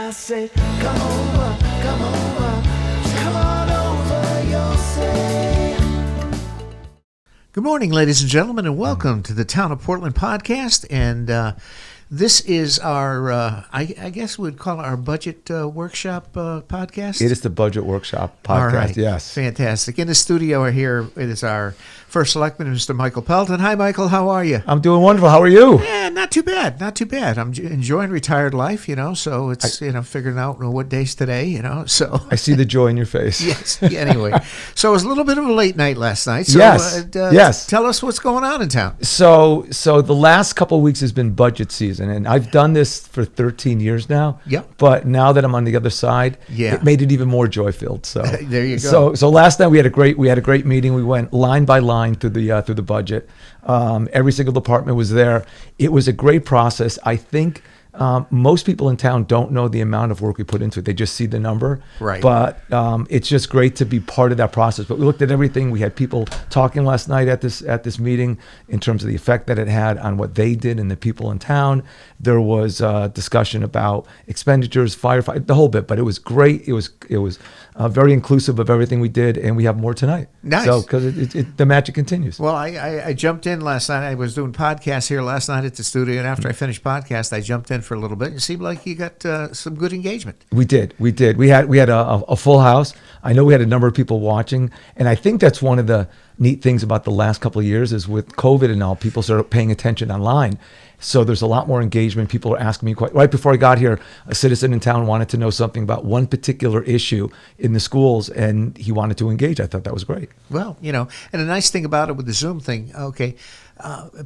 I said, come over, come on over, you'll say. Good morning, ladies and gentlemen, and welcome to the Town of Portland podcast. And this is our, I guess we'd call it our budget workshop podcast. It is the budget workshop podcast, All right. yes. Fantastic. In the studio here, it is our First Selectman, Mr. Michael Pelton. Hi, Michael. How are you? I'm doing wonderful. How are you? Yeah, not too bad. Not too bad. I'm enjoying retired life, so it's, figuring out what day's today, so. I see the joy in your face. Yes. Anyway, so it was a little bit of a late night last night. So, Yes. Yes. Tell us what's going on in town. So the last couple of weeks has been budget season, and I've done this for 13 years now. Yep. But now that I'm on the other side, Yeah. it made it even more joy-filled. So There you go. So last night we had a great meeting. We went line by line through the budget. Every single department was there. It was a great process. I think most people in town don't know the amount of work we put into it. They just see the number. Right. But it's just great to be part of that process. But we looked at everything. We had people talking last night at this meeting in terms of the effect that it had on what they did and the people in town. There was discussion about expenditures, firefight, the whole bit. But it was great. It was very inclusive of everything we did, and we have more tonight. Nice. So because the magic continues. Well, I jumped in last night. I was doing podcasts here last night at the studio, and after I finished podcast, I jumped in for a little bit. It seemed like you got some good engagement. We did. We had a full house. I know we had a number of people watching, and I think that's one of the neat things about the last couple of years is with COVID and all, people started paying attention online. So there's a lot more engagement. People are asking me right before I got here, a citizen in town wanted to know something about one particular issue in the schools, and he wanted to engage. I thought that was great. Well, and the nice thing about it with the Zoom thing,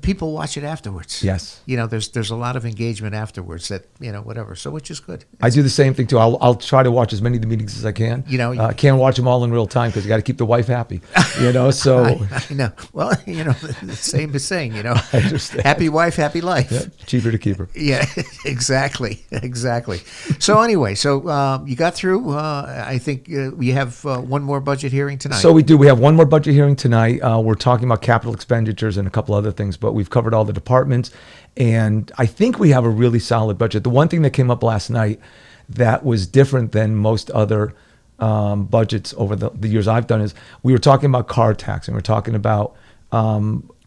people watch it afterwards. Yes. There's a lot of engagement afterwards that, whatever. So which is good. I do the same thing too. I'll try to watch as many of the meetings as I can. I can't watch them all in real time because you got to keep the wife happy. So I know. Well, the same as saying, I understand. happy wife, happy life. Yeah, cheaper to keep her. Yeah, exactly. So anyway, you got through. I think we have one more budget hearing tonight. So we do. We have one more budget hearing tonight. We're talking about capital expenditures and a couple other things, but we've covered all the departments, and I think we have a really solid budget. The one thing that came up last night that was different than most other budgets over the years I've done is we were talking about car tax, and we're talking about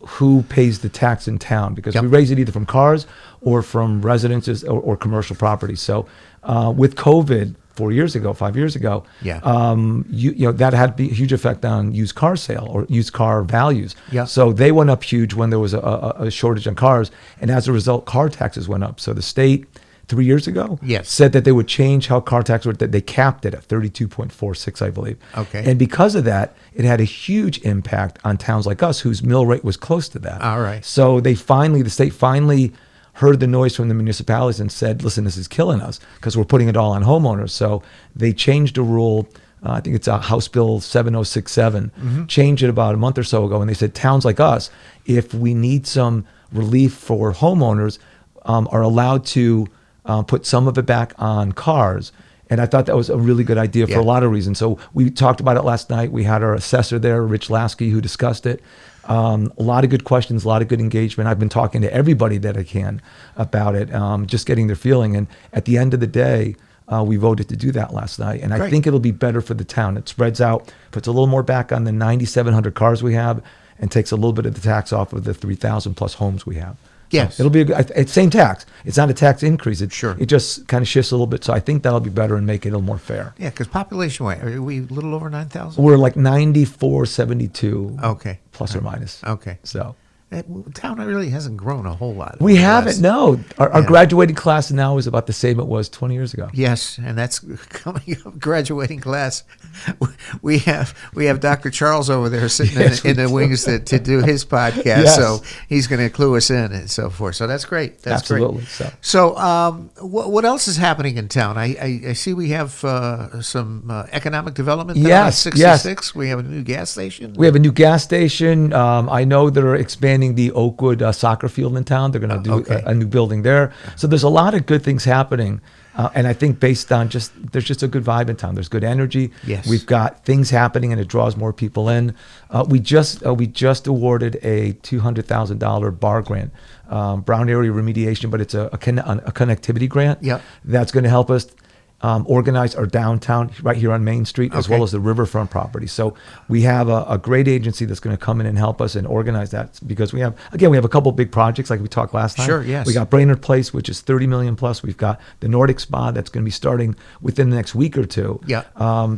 who pays the tax in town, because we raise it either from cars or from residences or commercial property. So with COVID 5 years ago, that had a huge effect on used car sale or used car values. Yeah. So they went up huge when there was a shortage on cars, and as a result, car taxes went up. So the state 3 years ago said that they would change how car tax were, that they capped it at 32.46, I believe. Okay. And because of that, it had a huge impact on towns like us whose mill rate was close to that. All right. So the state finally heard the noise from the municipalities and said, listen, this is killing us because we're putting it all on homeowners. So they changed a rule. I think it's House Bill 7067, changed it about a month or so ago. And they said towns like us, if we need some relief for homeowners, are allowed to put some of it back on cars. And I thought that was a really good idea for a lot of reasons. So we talked about it last night. We had our assessor there, Rich Lasky, who discussed it. A lot of good questions, a lot of good engagement. I've been talking to everybody that I can about it, just getting their feeling. And at the end of the day, we voted to do that last night. And I think it'll be better for the town. It spreads out, puts a little more back on the 9,700 cars we have, and takes a little bit of the tax off of the 3,000 plus homes we have. Yes. So it'll be it's same tax. It's not a tax increase. It just kind of shifts a little bit. So I think that'll be better and make it a little more fair. Yeah, because population-wise, are we a little over 9,000? We're like 9,472. Okay. Plus or minus. Okay. So town really hasn't grown a whole lot. We haven't. No, our graduating class now is about the same it was 20 years ago. Yes, and that's coming up. Graduating class. We have Dr. Charles over there sitting in the wings to do his podcast. Yes. So he's going to clue us in and so forth. So that's great. That's absolutely great. So what else is happening in town? I see we have some economic development. Yes, 66. yes. We have a new gas station. We have a new gas station. I know they're expanding the Oakwood Soccer Field in town. They're going to do a new building there. So there's a lot of good things happening. And I think based on there's just a good vibe in town. There's good energy. Yes. We've got things happening and it draws more people in. We just awarded a $200,000 bar grant, Brown area remediation, but it's a connectivity grant. Yep. That's going to help us. organize our downtown right here on Main Street, as Okay. well as the riverfront property. So we have a great agency that's going to come in and help us and organize that, because we have a couple big projects like we talked last time. Sure, yes. We got Brainerd Place, which is 30 million plus. We've got the Nordic Spa that's going to be starting within the next week or two. Yeah.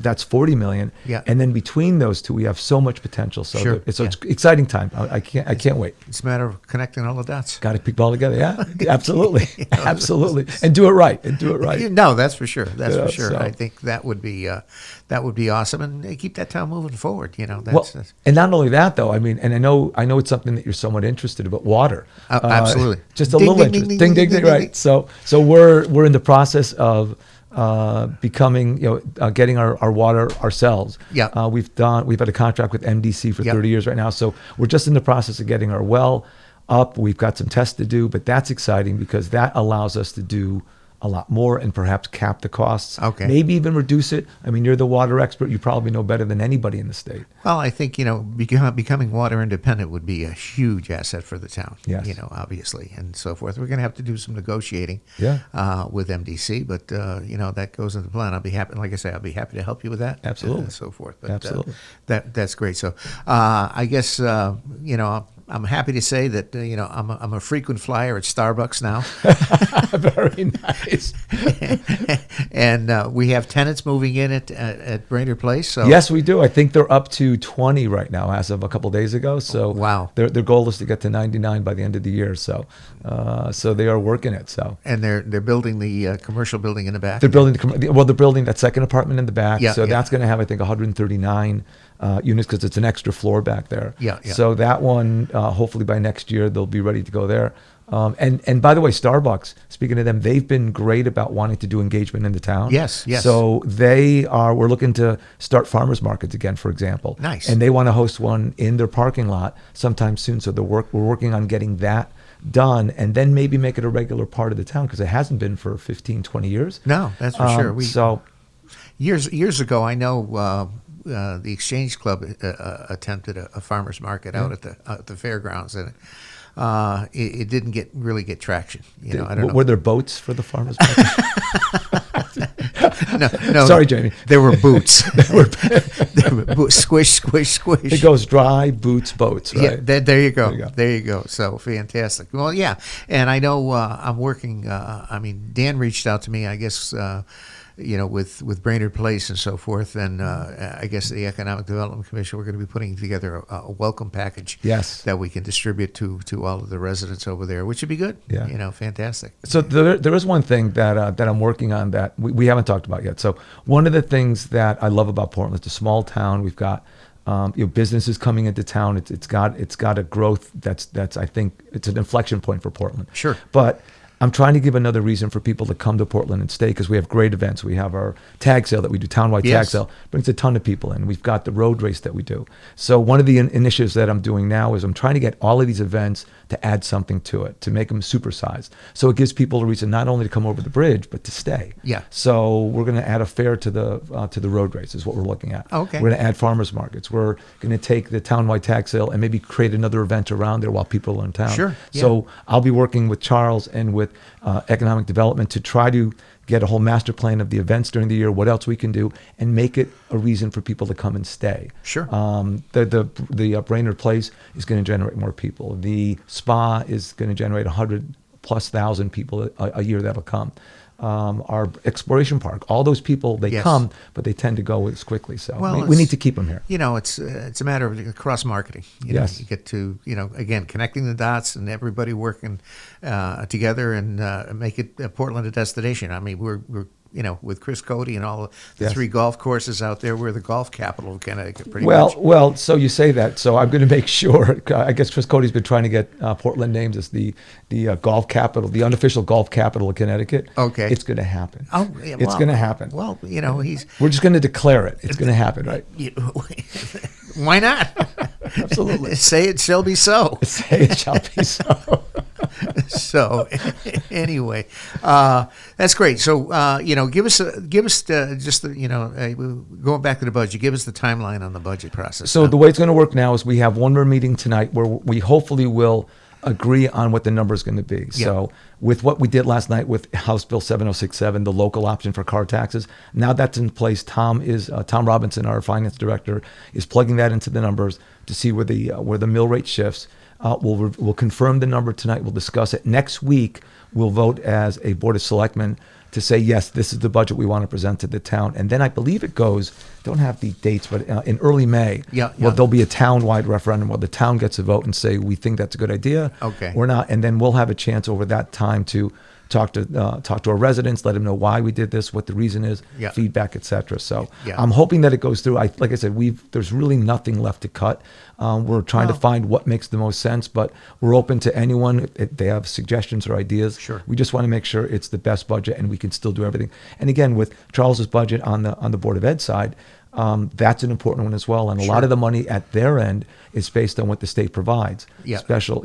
That's 40 million. Yeah. And then between those two, we have so much potential. So Sure, it's yeah. an exciting time. I can't wait. It's a matter of connecting all the dots. Got to pick it all together. Yeah, absolutely, absolutely, and do it right. No, that's for sure. That's Yeah, for sure. so- I think that would be awesome, and keep that town moving forward. That's, Well, and not only that, though. I mean, and I know it's something that you're somewhat interested in, but water. Absolutely. Just a Ding, little ding, ding, interest. ding, Ding, ding, ding, ding. ding, Right. ding. So we're in the process of becoming, getting our water ourselves. Yeah. We've had a contract with MDC for Yeah. 30 years right now, so we're just in the process of getting our well up. We've got some tests to do, but that's exciting because that allows us to do a lot more and perhaps cap the costs. Okay. Maybe even reduce it. I mean, you're the water expert. You probably know better than anybody in the state. Well, I think becoming water independent would be a huge asset for the town. Yes. Obviously, and so forth. We're going to have to do some negotiating. Yeah. With MDC, but that goes into the plan. I'll be happy. Like I say, I'll be happy to help you with that. Absolutely. And so forth. But, Absolutely. That's great. So I guess I'm happy to say that I'm a frequent flyer at Starbucks now. Very nice. And we have tenants moving in at Brainerd Place. So Yes, we do. I think they're up to 20 right now as of a couple days ago. So Wow. their goal is to get to 99 by the end of the year. So they are working it. So and they're building the commercial building in the back. they're building that second apartment in the back. Yeah, so yeah. that's going to have, I think, 139 units because it's an extra floor back there. Yeah, yeah. So that one, hopefully by next year, they'll be ready to go there. And by the way, Starbucks, speaking of them, they've been great about wanting to do engagement in the town. Yes, yes. So we're looking to start farmers markets again, for example. Nice. And they want to host one in their parking lot sometime soon. So we're working on getting that done and then maybe make it a regular part of the town because it hasn't been for 15, 20 years. No, that's for sure. So Years ago, I know the Exchange Club attempted a farmers market out at the fairgrounds, and it didn't really get traction. I don't know. were there boats for the farmers market? No. Sorry, Jamie. There were boots. There were boots. Squish, squish, squish. It goes dry, boots, boats, right? Yeah, there you go. There you go. There you go. So fantastic. Well, yeah, and I know I'm working. Dan reached out to me. I guess with Brainerd Place and so forth, and I guess the Economic Development Commission, we're going to be putting together a welcome package. Yes. That we can distribute to all of the residents over there, which would be good. Yeah. Fantastic. So there is one thing that I'm working on that we haven't talked about yet. So one of the things that I love about Portland, it's a small town. We've got businesses coming into town. It's got a growth that's I think it's an inflection point for Portland. Sure. But I'm trying to give another reason for people to come to Portland and stay because we have great events. We have our tag sale that we do, townwide tag Yes. sale, brings a ton of people in. We've got the road race that we do. So one of the initiatives that I'm doing now is I'm trying to get all of these events to add something to it, to make them supersized. So it gives people a reason not only to come over the bridge, but to stay. Yeah. So we're going to add a fair to the road race is what we're looking at. Okay. We're going to add farmers markets. We're going to take the townwide tag sale and maybe create another event around there while people are in town. Sure, yeah. So I'll be working with Charles and with Economic Development to try to get a whole master plan of the events during the year, what else we can do, and make it a reason for people to come and stay. Sure. The Brainerd Place is going to generate more people. The spa is going to generate 100,000+ people a year that'll come. Our exploration park, all those people, they Yes. come, but they tend to go as quickly. So Well, we it's- need to keep them here. It's a matter of cross marketing. Yes. You get to again connecting the dots and everybody working together and make it Portland a destination. I mean, we're with Chris Cody and all the Yes. 3 golf courses out there, we're the golf capital of Connecticut. Pretty much. Well, so you say that. So I'm going to make sure. I guess Chris Cody's been trying to get Portland named as the golf capital, the unofficial golf capital of Connecticut. Okay. It's going to happen. Oh, yeah, It's well, going to happen. Well, he's. We're just going to declare it. It's going to happen, right? Why not? Absolutely. Say it shall be so. Say it shall be so. So anyway, that's great. So give us just the going back to the budget. Give us the timeline on the budget process. So the way it's going to work now is we have one more meeting tonight where we hopefully will agree on what the number is going to be. Yeah. So with what we did last night with House Bill 7067, the local option for car taxes, now that's in place. Tom Robinson, our finance director, is plugging that into the numbers to see where the mill rate shifts. We'll confirm the number tonight. We'll discuss it. Next week, we'll vote as a Board of Selectmen to say, yes, this is the budget we want to present to the town. And then I believe it goes, don't have the dates, but in early May, Well, there'll be a town-wide referendum where the town gets a vote and say, we think that's a good idea Okay. or not. And then we'll have a chance over that time to talk to our residents, let them know why we did this, what the reason is, Yeah. feedback, etc. So Yeah. I'm hoping that it goes through. Like I said, there's really nothing left to cut. We're trying to find what makes the most sense, but we're open to anyone if they have suggestions or ideas. Sure. We just want to make sure it's the best budget and we can still do everything. And again, with Charles's budget on the Board of Ed side, that's an important one as well. And a lot of the money at their end is based on what the state provides. Yeah. Special,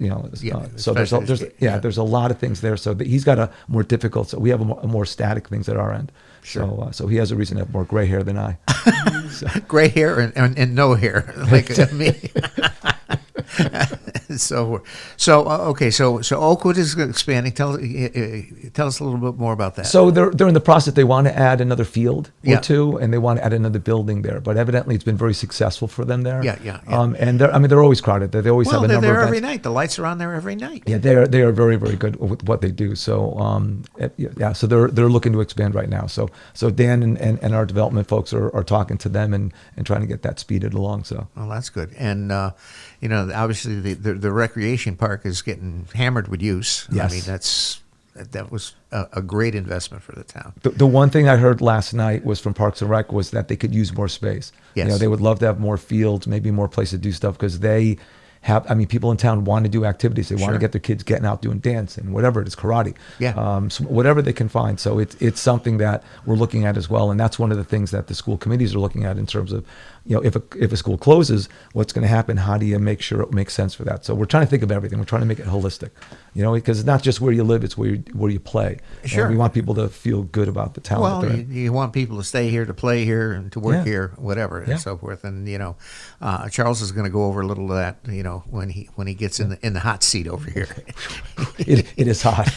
so special there's a lot of things there. So he's got a more difficult. So we have a more static things at our end. Sure. So he has a reason to have more gray hair than I. Gray hair and no hair, like me. So Oakwood is expanding. Tell us a little bit more about that. So they're in the process. They want to add another field or Yeah. two, and they want to add another building there. But evidently, it's been very successful for them there. Yeah. And they're always crowded. They always have a they're number there of every events. night. The lights are on there every night. Yeah, they are very, very good with what they do. So so they're looking to expand right now. So Dan and our development folks are talking to them and trying to get that speeded along. So Well, that's good. And obviously the recreation park is getting hammered with use. Yes. I mean, that was a great investment for the town. the one thing I heard last night was from Parks and Rec was that they could use more space. Yes. They would love to have more fields, maybe more place to do stuff because they have. I mean, people in town want to do activities. They want Sure. to get their kids getting out doing dancing, whatever it is, karate. Yeah. So whatever they can find. So it's something that we're looking at as well, and that's one of the things that the school committees are looking at in terms of, if a school closes, what's going to happen? How do you make sure it makes sense for that? So we're trying to think of everything. We're trying to make it holistic, because it's not just where you live; it's where you play. Sure. And we want people to feel good about the town. Well, that they're in. you want people to stay here, to play here, and to work Yeah. here, whatever, Yeah. and so forth. And Charles is going to go over a little of that, when he gets in the hot seat over here, It is hot.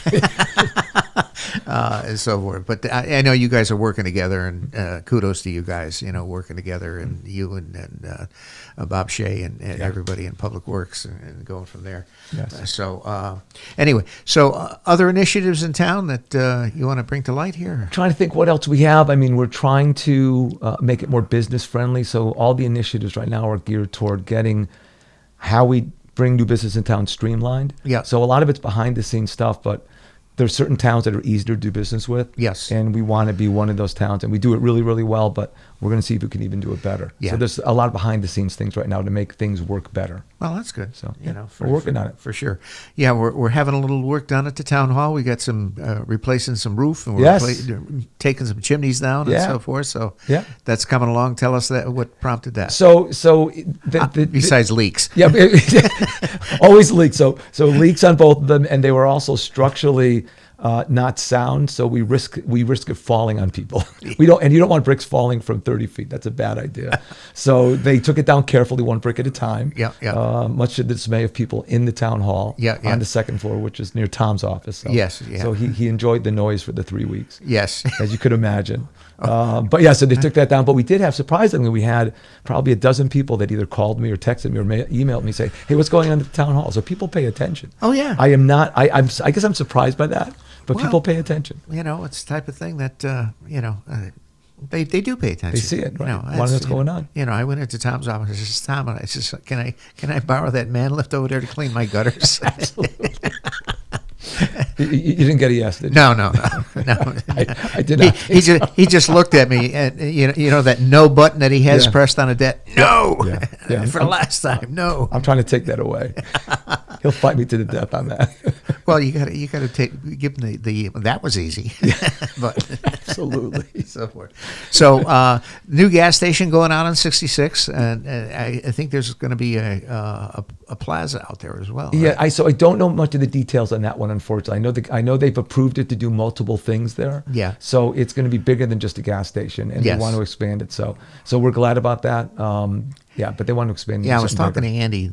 and so forth. But I know you guys are working together, and kudos to you guys, working together, and you and Bob Shea and everybody in Public Works, and going from there. Yes. Anyway, other initiatives in town that you want to bring to light here? Trying to think what else we have. I mean, we're trying to make it more business friendly. So all the initiatives right now are geared toward getting how we bring new business in town streamlined. Yeah. So a lot of it's behind the scenes stuff, but there's certain towns that are easier to do business with. Yes. And we want to be one of those towns, and we do it really, really well, but we're going to see if we can even do it better. Yeah. So there's a lot of behind the scenes things right now to make things work better. Well, that's good. So, We're we're working on it. for sure. Yeah, we're having a little work done at the town hall. We got some replacing some roof, and we're Yes. taking some chimneys down and Yeah. so forth. So Yeah. that's coming along. Tell us what prompted that. So Besides leaks. Yeah, always leaks. So leaks on both of them, and they were also structurally not sound. So we risk it falling on people. You don't want bricks falling from 30 feet. That's a bad idea. So they took it down carefully, one brick at a time. Yeah. Much to the dismay of people in the town hall. Yeah. On the second floor, which is near Tom's office. So, Yes, yeah. So he enjoyed the noise for the 3 weeks. Yes. As you could imagine. But yeah, so they took that down. But we did have, surprisingly, we had probably a dozen people that either called me or texted me or emailed me saying, "Hey, what's going on at the town hall?" So people pay attention. Oh, yeah. I am not. I guess I'm surprised by that, but Well, people pay attention. It's the type of thing that they do pay attention. They see it, right? Want to know it's, what's going on. I went into Tom's office. I said, "Tom, I said, can I borrow that man lift over there to clean my gutters?" You didn't get a yes, did you? No. I did not. He just looked at me, and that no button that he has Yeah. pressed on a debt. No, Yeah. for the last time. No. I'm trying to take that away. He'll fight me to the death on that. Well, you got to give him the that was easy, but Absolutely. so forth. So new gas station going on 66, and I think there's going to be a plaza out there as well. Yeah, right? I don't know much of the details on that one, unfortunately. I know they've approved it to do multiple things there. Yeah. So it's going to be bigger than just a gas station, and Yes. they want to expand it. So we're glad about that. Yeah, but they want to expand. Yeah, I was something talking bigger. to Andy,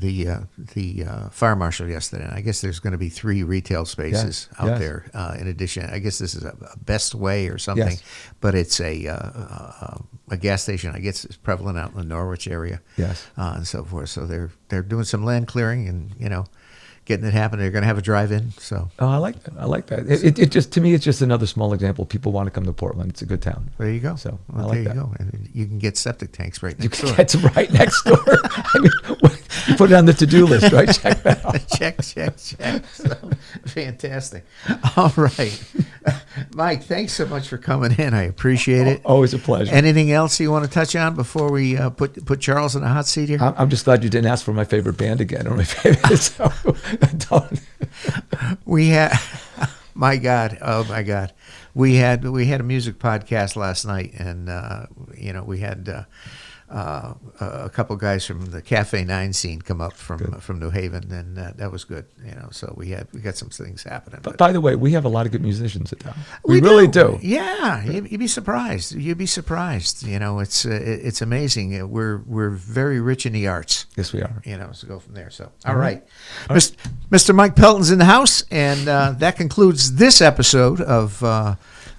the fire marshal, yesterday, and I guess there's going to be 3 retail spaces out yes. there. In addition, I guess this is a Best Way or something, Yes. but it's a gas station. I guess it's prevalent out in the Norwich area, Yes. and so forth. So they're doing some land clearing and getting it happen. They're going to have a drive-in. So Oh, I like that. I like that. It just, to me, it's just another small example. People want to come to Portland. It's a good town. there you go. So Well, I like there that. you go, and you can get septic tanks right You next can door. get right next door. I mean, you put it on the to-do list, right? Check that off. check. So, fantastic. All right. Mike, thanks so much for coming in. I appreciate it. Always a pleasure. Anything else you want to touch on before we put Charles in the hot seat here? I'm just glad you didn't ask for my favorite band again or my favorite. So, don't. We had, my God, oh my God, we had a music podcast last night, and we had a couple guys from the Cafe 9 scene come up from New Haven, and that was good. So we got some things happening. But by the way, we have a lot of good musicians in town. We really do. Yeah, you'd be surprised. It's amazing. We're very rich in the arts. Yes, we are. So go from there. So, all right. Mr. Mike Pelton's in the house, and that concludes this episode of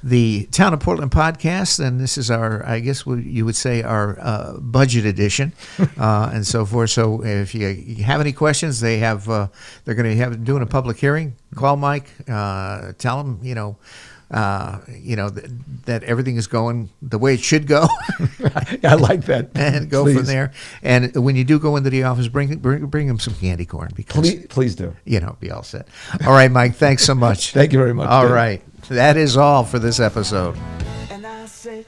the Town of Portland podcast, and this is our, I guess what you would say, our budget edition, and so forth. So if you have any questions, they're going to doing a public hearing. Call Mike, tell him, that everything is going the way it should go. I like that. And go Please. from there. And when you do go into the office, bring him some candy corn, because Please do. be all set. All right, Mike. Thanks so much. Thank you very much. All Dave. right. That is all for this episode. And I said,